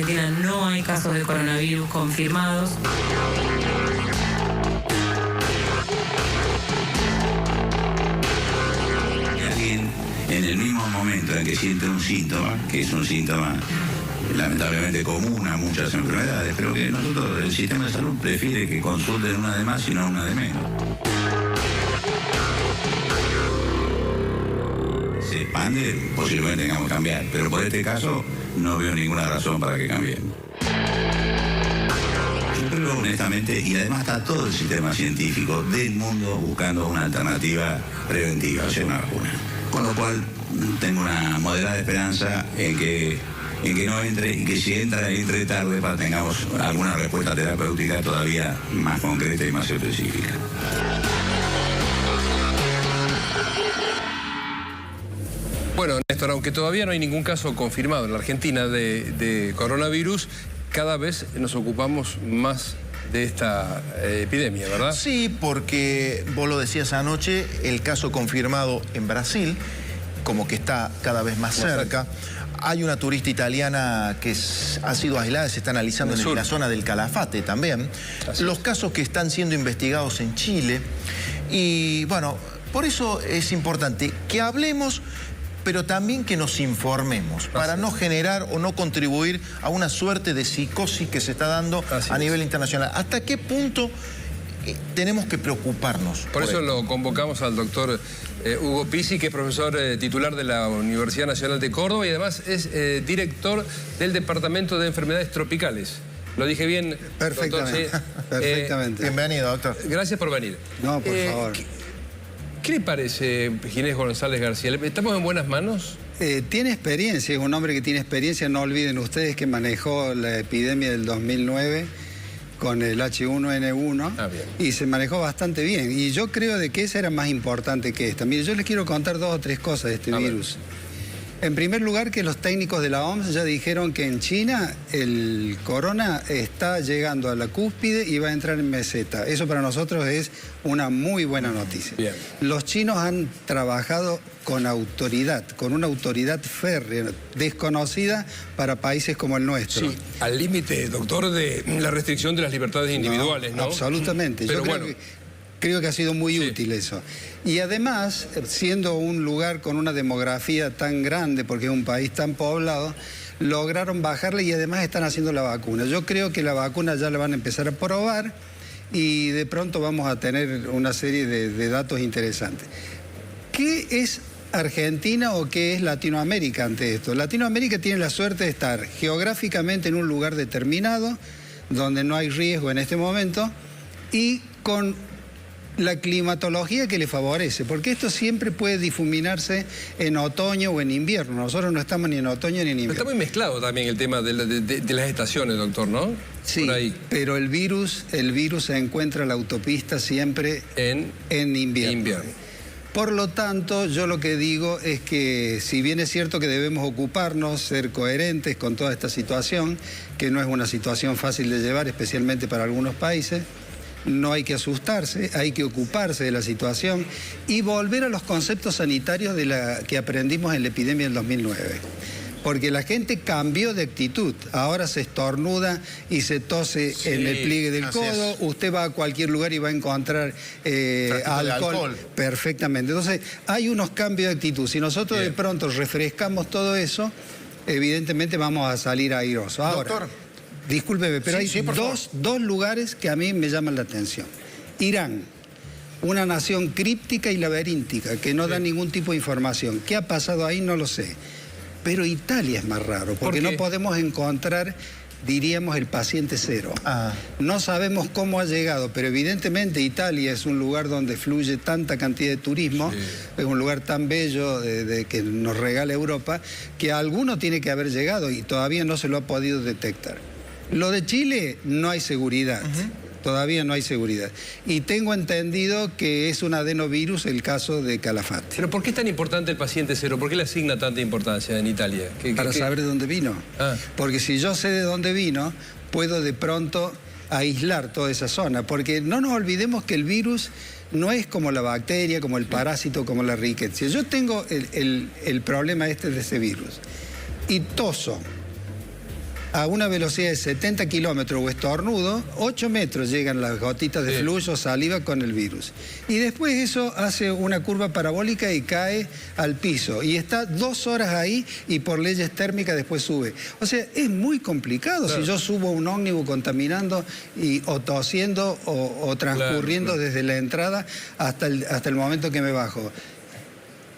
Argentina no hay casos de coronavirus confirmados. Alguien en el mismo momento en que siente un síntoma, que es un síntoma lamentablemente común a muchas enfermedades, pero que nosotros, el sistema de salud prefiere que consulten una de más y no una de menos. Se expande, posiblemente tengamos que cambiar, pero por este caso no veo ninguna razón para que cambien. Yo creo honestamente, y además está todo el sistema científico del mundo buscando una alternativa preventiva, o sea, una vacuna. Con lo cual tengo una moderada esperanza en que no entre, y que si entre tarde para que tengamos alguna respuesta terapéutica todavía más concreta y más específica. Bueno, Néstor, aunque todavía no hay ningún caso confirmado en la Argentina de coronavirus, cada vez nos ocupamos más de esta epidemia, ¿verdad? Sí, porque vos lo decías anoche, el caso confirmado en Brasil, como que está cada vez más cerca. Hay una turista italiana que ha sido aislada, se está analizando en la zona del Calafate también. Los casos que están siendo investigados en Chile. Y bueno, por eso es importante que hablemos, pero también que nos informemos, para no generar o no contribuir a una suerte de psicosis que se está dando a nivel internacional. ¿Hasta qué punto tenemos que preocuparnos? Por eso lo convocamos al doctor Hugo Pizzi, que es profesor titular de la Universidad Nacional de Córdoba y además es director del Departamento de Enfermedades Tropicales. ¿Lo dije bien? Perfectamente. Doctor, sí. Perfectamente. Bienvenido, doctor. Gracias por venir. No, por favor. ¿Qué le parece, Ginés González García? ¿Estamos en buenas manos? Tiene experiencia, es un hombre que tiene experiencia. No olviden ustedes que manejó la epidemia del 2009 con el H1N1 y se manejó bastante bien. Y yo creo de que esa era más importante que esta. Mire, yo les quiero contar 2 o 3 cosas de este virus. En primer lugar, que los técnicos de la OMS ya dijeron que en China el corona está llegando a la cúspide y va a entrar en meseta. Eso para nosotros es una muy buena noticia. Bien. Los chinos han trabajado con autoridad, con una autoridad férrea, desconocida para países como el nuestro. Sí, al límite, doctor, de la restricción de las libertades individuales, ¿no? Absolutamente. Pero yo creo que ha sido muy útil eso. Y además, siendo un lugar con una demografía tan grande, porque es un país tan poblado, lograron bajarle y además están haciendo la vacuna. Yo creo que la vacuna ya la van a empezar a probar y de pronto vamos a tener una serie de datos interesantes. ¿Qué es Argentina o qué es Latinoamérica ante esto? Latinoamérica tiene la suerte de estar geográficamente en un lugar determinado, donde no hay riesgo en este momento, y con la climatología que le favorece, porque esto siempre puede difuminarse en otoño o en invierno. Nosotros no estamos ni en otoño ni en invierno. Está muy mezclado también el tema de las estaciones, doctor, ¿no? Sí, por ahí. Pero el virus se encuentra en la autopista siempre en invierno. Por lo tanto, yo lo que digo es que si bien es cierto que debemos ocuparnos, ser coherentes con toda esta situación, que no es una situación fácil de llevar, especialmente para algunos países, no hay que asustarse, hay que ocuparse de la situación y volver a los conceptos sanitarios que aprendimos en la epidemia del 2009. Porque la gente cambió de actitud. Ahora se estornuda y se tose en el pliegue del codo. Usted va a cualquier lugar y va a encontrar alcohol. Perfectamente. Entonces, hay unos cambios de actitud. Si nosotros de pronto refrescamos todo eso, evidentemente vamos a salir airosos. Ahora, doctor, discúlpeme, pero hay dos lugares que a mí me llaman la atención. Irán, una nación críptica y laberíntica, que no da ningún tipo de información. ¿Qué ha pasado ahí? No lo sé. Pero Italia es más raro, porque no podemos encontrar, diríamos, el paciente cero. No sabemos cómo ha llegado, pero evidentemente Italia es un lugar donde fluye tanta cantidad de turismo, es un lugar tan bello que nos regala Europa, que a alguno tiene que haber llegado y todavía no se lo ha podido detectar. Lo de Chile no hay seguridad. Todavía no hay seguridad. Y tengo entendido que es un adenovirus el caso de Calafate. ¿Pero por qué es tan importante el paciente cero? ¿Por qué le asigna tanta importancia en Italia? Para saber de dónde vino. Porque si yo sé de dónde vino, puedo de pronto aislar toda esa zona. Porque no nos olvidemos que el virus no es como la bacteria, como el parásito, como la riqueza. Yo tengo el problema de ese virus y toso, a una velocidad de 70 kilómetros o estornudo, 8 metros llegan las gotitas de flujo, saliva con el virus. Y después eso hace una curva parabólica y cae al piso. Y está 2 horas ahí y por leyes térmicas después sube. O sea, es muy complicado si yo subo un ómnibus contaminando o tosiendo o transcurriendo desde la entrada hasta el momento que me bajo.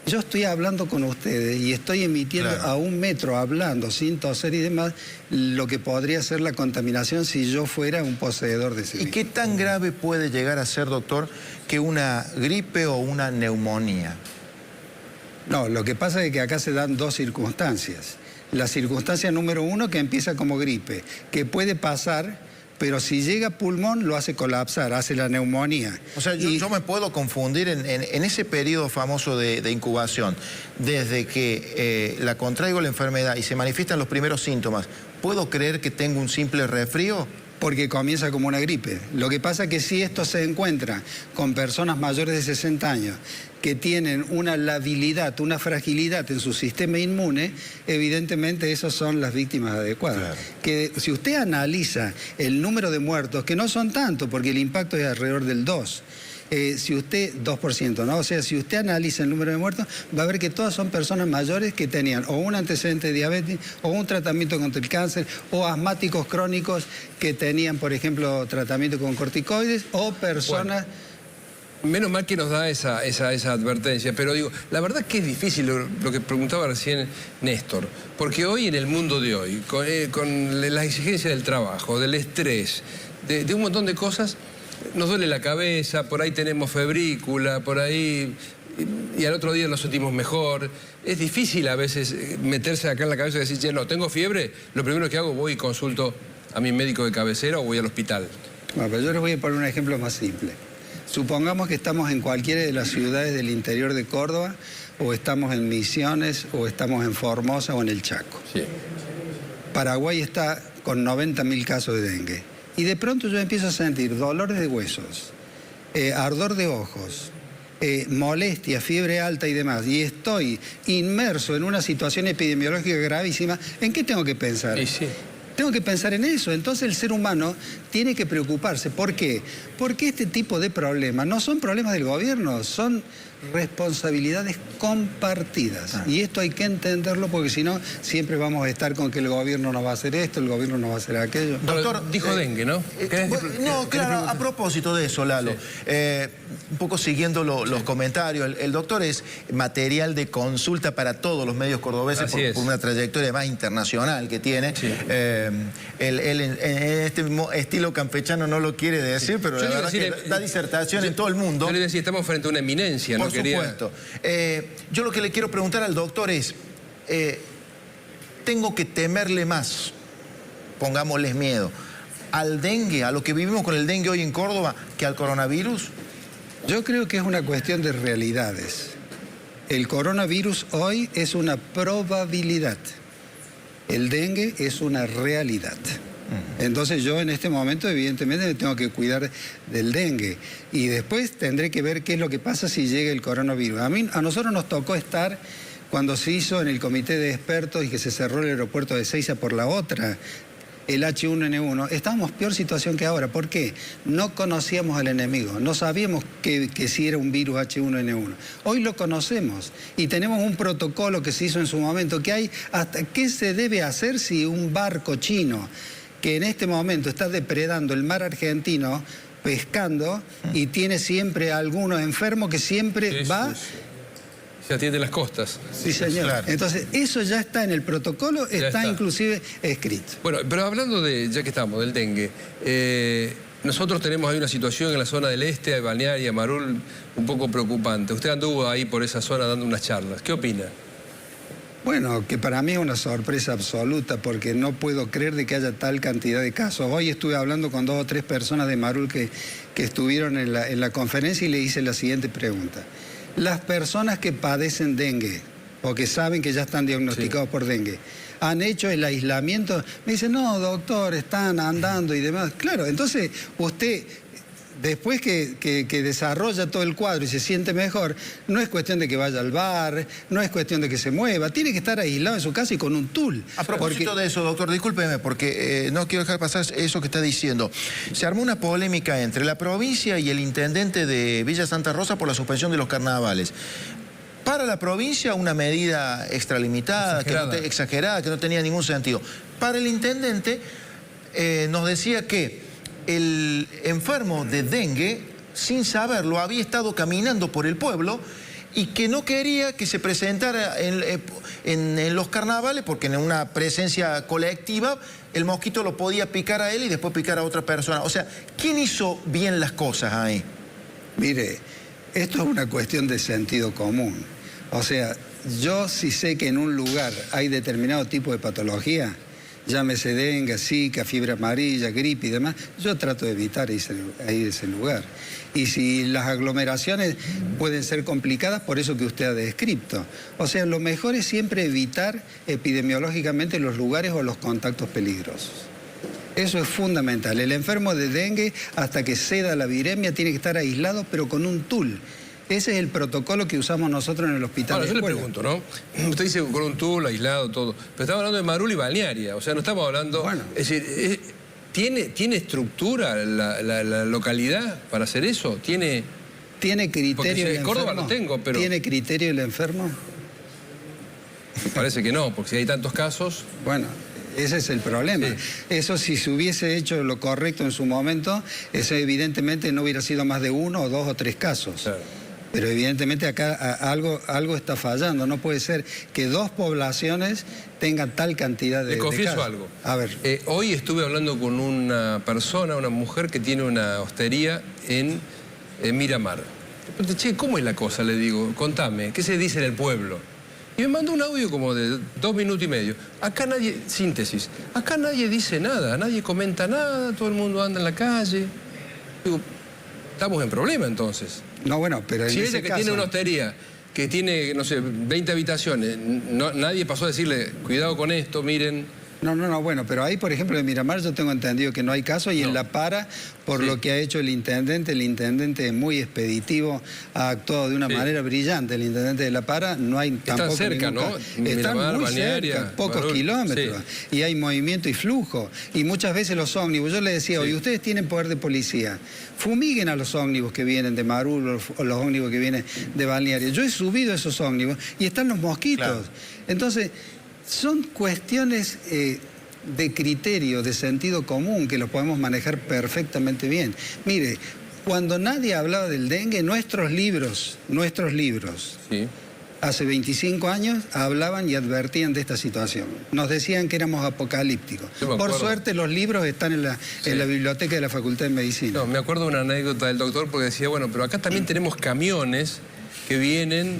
Yo estoy hablando con ustedes y estoy emitiendo a 1 metro, hablando sin toser y demás, lo que podría ser la contaminación si yo fuera un poseedor de ese virus. ¿Y qué tan grave puede llegar a ser, doctor, que una gripe o una neumonía? No, lo que pasa es que acá se dan 2 circunstancias. La circunstancia número 1, que empieza como gripe, que puede pasar, pero si llega a pulmón lo hace colapsar, hace la neumonía. O sea, yo me puedo confundir en ese periodo famoso de incubación, desde que la contraigo la enfermedad y se manifiestan los primeros síntomas, ¿puedo creer que tengo un simple resfrío? Porque comienza como una gripe. Lo que pasa es que si esto se encuentra con personas mayores de 60 años que tienen una labilidad, una fragilidad en su sistema inmune, evidentemente esas son las víctimas adecuadas. Claro. Que si usted analiza el número de muertos, que no son tanto, porque el impacto es alrededor del 2%, si usted, 2%, ¿no? O sea, si usted analiza el número de muertos, va a ver que todas son personas mayores que tenían o un antecedente de diabetes, o un tratamiento contra el cáncer, o asmáticos crónicos que tenían, por ejemplo, tratamiento con corticoides, o personas... Bueno, menos mal que nos da esa advertencia, pero digo, la verdad que es difícil lo que preguntaba recién Néstor, porque hoy en el mundo de hoy, con la exigencia del trabajo, del estrés, de un montón de cosas, nos duele la cabeza, por ahí tenemos febrícula, por ahí, y al otro día nos sentimos mejor. Es difícil a veces meterse acá en la cabeza y decir, no, tengo fiebre, lo primero que hago, voy y consulto a mi médico de cabecera o voy al hospital. Bueno, pero yo les voy a poner un ejemplo más simple. Supongamos que estamos en cualquiera de las ciudades del interior de Córdoba, o estamos en Misiones, o estamos en Formosa o en el Chaco. Sí. Paraguay está con 90.000 casos de dengue. Y de pronto yo empiezo a sentir dolores de huesos, ardor de ojos, molestia, fiebre alta y demás, y estoy inmerso en una situación epidemiológica gravísima. ¿En qué tengo que pensar? Sí. Tengo que pensar en eso. Entonces el ser humano tiene que preocuparse. ¿Por qué? Porque este tipo de problemas no son problemas del gobierno, son responsabilidades compartidas. Y esto hay que entenderlo, porque si no, siempre vamos a estar con que el gobierno no va a hacer esto, el gobierno no va a hacer aquello. Doctor, dijo dengue, ¿no? No, claro, a propósito de eso, Lalo, sí. Un poco siguiendo los comentarios, el doctor es material de consulta para todos los medios cordobeses por una trayectoria más internacional que tiene. Sí. Él en este estilo campechano no lo quiere decir, pero la verdad es que da disertación en todo el mundo. Yo le decía, estamos frente a una eminencia, ¿no? Por supuesto. Yo lo que le quiero preguntar al doctor es, ¿tengo que temerle más, pongámosles miedo, al dengue, a lo que vivimos con el dengue hoy en Córdoba, que al coronavirus? Yo creo que es una cuestión de realidades. El coronavirus hoy es una probabilidad. El dengue es una realidad. Entonces yo en este momento evidentemente me tengo que cuidar del dengue, y después tendré que ver qué es lo que pasa si llega el coronavirus. A nosotros nos tocó estar cuando se hizo en el comité de expertos y que se cerró el aeropuerto de Ezeiza por la otra, el H1N1, estábamos peor situación que ahora. ¿Por qué? No conocíamos al enemigo, no sabíamos que si era un virus H1N1. Hoy lo conocemos y tenemos un protocolo que se hizo en su momento, que hay hasta qué se debe hacer si un barco chino que en este momento está depredando el mar argentino, pescando, y tiene siempre alguno enfermo que siempre va... Se atiende las costas. Sí, señor. Claro. Entonces, eso ya está en el protocolo, está inclusive escrito. Bueno, pero hablando de, ya que estamos, del dengue, nosotros tenemos ahí una situación en la zona del este, de Balnearia, Marul, un poco preocupante. Usted anduvo ahí por esa zona dando unas charlas. ¿Qué opina? Bueno, que para mí es una sorpresa absoluta, porque no puedo creer de que haya tal cantidad de casos. Hoy estuve hablando con 2 o 3 personas de Marul que estuvieron en la conferencia, y le hice la siguiente pregunta. Las personas que padecen dengue o que saben que ya están diagnosticados por dengue, ¿han hecho el aislamiento? Me dicen, no, doctor, están andando y demás. Claro, entonces usted después que desarrolla todo el cuadro y se siente mejor, no es cuestión de que vaya al bar, no es cuestión de que se mueva, tiene que estar aislado en su casa y con un tul. A propósito de eso, doctor, discúlpeme, porque no quiero dejar pasar eso que está diciendo. Se armó una polémica entre la provincia y el intendente de Villa Santa Rosa por la suspensión de los carnavales. Para la provincia, una medida extralimitada, exagerada, que no tenía ningún sentido. Para el intendente, nos decía que el enfermo de dengue, sin saberlo, había estado caminando por el pueblo y que no quería que se presentara en los carnavales porque en una presencia colectiva el mosquito lo podía picar a él y después picar a otra persona. O sea, ¿quién hizo bien las cosas ahí? Mire, esto es una cuestión de sentido común. O sea, yo sí sé que en un lugar hay determinado tipo de patología, llámese dengue, zika, fiebre amarilla, gripe y demás, yo trato de evitar ir a ese lugar. Y si las aglomeraciones pueden ser complicadas, por eso que usted ha descrito. O sea, lo mejor es siempre evitar epidemiológicamente los lugares o los contactos peligrosos. Eso es fundamental. El enfermo de dengue, hasta que ceda la viremia, tiene que estar aislado, pero con un tul. Ese es el protocolo que usamos nosotros en el hospital. Ahora, yo le pregunto, ¿no? Usted dice con un tul, aislado, todo. Pero estamos hablando de Marul y Balnearia. O sea, no estamos hablando... Bueno. Es decir, ¿tiene estructura la localidad para hacer eso? ¿Tiene criterio el enfermo? Córdoba lo tengo, pero... ¿Tiene criterio el enfermo? Parece que no, porque si hay tantos casos... Bueno, ese es el problema. Sí. Eso, si se hubiese hecho lo correcto en su momento, eso evidentemente no hubiera sido más de 1 o 2 o 3 casos. Claro. Pero evidentemente acá algo está fallando. No puede ser que 2 poblaciones tengan tal cantidad de Le confieso casos. algo. A ver. Hoy estuve hablando con una persona, una mujer que tiene una hostería en Miramar. Le pregunté, che, ¿cómo es la cosa? Le digo, contame, ¿qué se dice en el pueblo? Y me mandó un audio como de 2 minutos y medio. Acá nadie, síntesis, acá nadie dice nada, nadie comenta nada, todo el mundo anda en la calle. Digo, estamos en problema entonces. No, bueno, pero si en ella ese que caso... tiene una hostería, que tiene, no sé, 20 habitaciones, nadie pasó a decirle, cuidado con esto, miren... No, bueno, pero ahí, por ejemplo, en Miramar yo tengo entendido que no hay caso y en La Para, por lo que ha hecho el intendente es muy expeditivo, ha actuado de una manera brillante. El intendente de La Para, no hay tampoco... Están cerca, ¿no? Están muy Balnearia, cerca, pocos Marul, kilómetros. Sí. Y hay movimiento y flujo. Y muchas veces los ómnibus, yo le decía, oye, ustedes tienen poder de policía, fumiguen a los ómnibus que vienen de Marul o los ómnibus que vienen de Balnearia. Yo he subido esos ómnibus y están los mosquitos. Claro. Entonces... son cuestiones de criterio, de sentido común, que los podemos manejar perfectamente bien. Mire, cuando nadie hablaba del dengue, nuestros libros, sí, hace 25 años hablaban y advertían de esta situación. Nos decían que éramos apocalípticos. Por suerte los libros están en la biblioteca de la Facultad de Medicina. No, me acuerdo de una anécdota del doctor porque decía, bueno, pero acá también tenemos camiones que vienen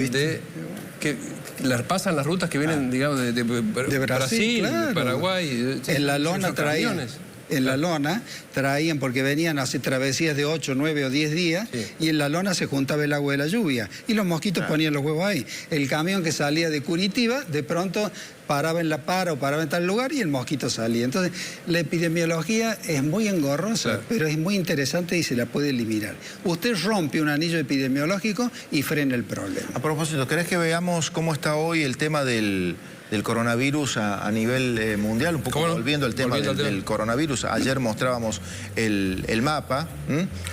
pasan las rutas que vienen, digamos, de Brasil, claro, Paraguay. En la lona traían. En la lona traían, porque venían a hacer travesías de 8, 9 o 10 días, y en la lona se juntaba el agua de la lluvia. Y los mosquitos ponían los huevos ahí. El camión que salía de Curitiba, de pronto paraba en La Para o paraba en tal lugar y el mosquito salía. Entonces, la epidemiología es muy engorrosa, pero es muy interesante y se la puede eliminar. Usted rompe un anillo epidemiológico y frena el problema. A propósito, ¿querés que veamos cómo está hoy el tema del coronavirus a nivel mundial? Un poco volviendo al tema del coronavirus. Ayer mostrábamos el mapa,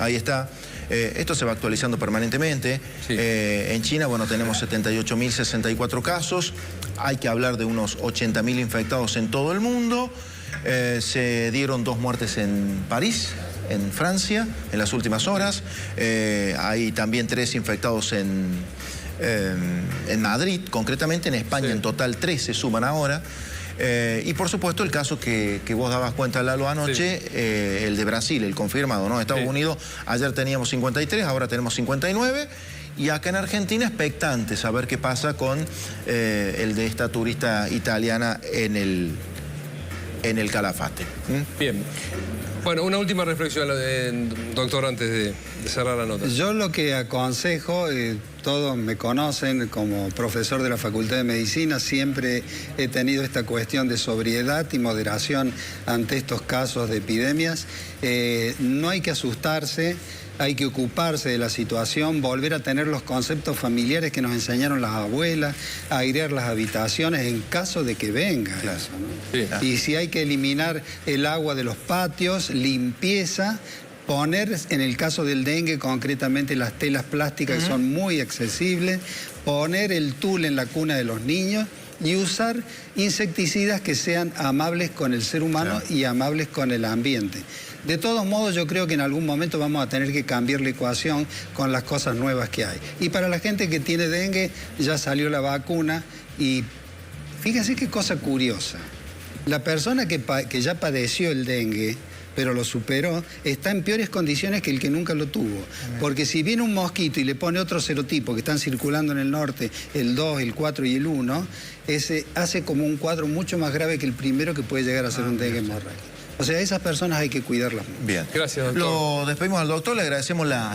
ahí está. Esto se va actualizando permanentemente. Sí. En China, bueno, tenemos 78.064 casos. Hay que hablar de unos 80.000 infectados en todo el mundo. Se dieron 2 muertes en París, en Francia, en las últimas horas. Hay también 3 infectados en Madrid, concretamente. En España, en total 3 se suman ahora. Y por supuesto el caso que vos dabas cuenta, Lalo, anoche, el de Brasil, el confirmado, ¿no? Estados Unidos, ayer teníamos 53, ahora tenemos 59. Y acá en Argentina, expectantes a ver qué pasa con el de esta turista italiana en el Calafate. Bien. Bueno, una última reflexión, doctor, antes de cerrar la nota. Yo lo que aconsejo, todos me conocen como profesor de la Facultad de Medicina, siempre he tenido esta cuestión de sobriedad y moderación ante estos casos de epidemias. No hay que asustarse, hay que ocuparse de la situación, volver a tener los conceptos familiares que nos enseñaron las abuelas, airear las habitaciones en caso de que venga eso, ¿no? Sí. Y si hay que eliminar el agua de los patios, limpieza, poner, en el caso del dengue, concretamente las telas plásticas que son muy accesibles, poner el tul en la cuna de los niños y usar insecticidas que sean amables con el ser humano y amables con el ambiente. De todos modos, yo creo que en algún momento vamos a tener que cambiar la ecuación con las cosas nuevas que hay. Y para la gente que tiene dengue, ya salió la vacuna y fíjense qué cosa curiosa. La persona que ya padeció el dengue, pero lo superó, está en peores condiciones que el que nunca lo tuvo. Porque si viene un mosquito y le pone otro serotipo que están circulando en el norte, el 2, el 4 y el 1, ese hace como un cuadro mucho más grave que el primero, que puede llegar a ser un dengue hemorrágico. O sea, a esas personas hay que cuidarlas. Bien. Gracias, doctor. Lo despedimos al doctor, le agradecemos la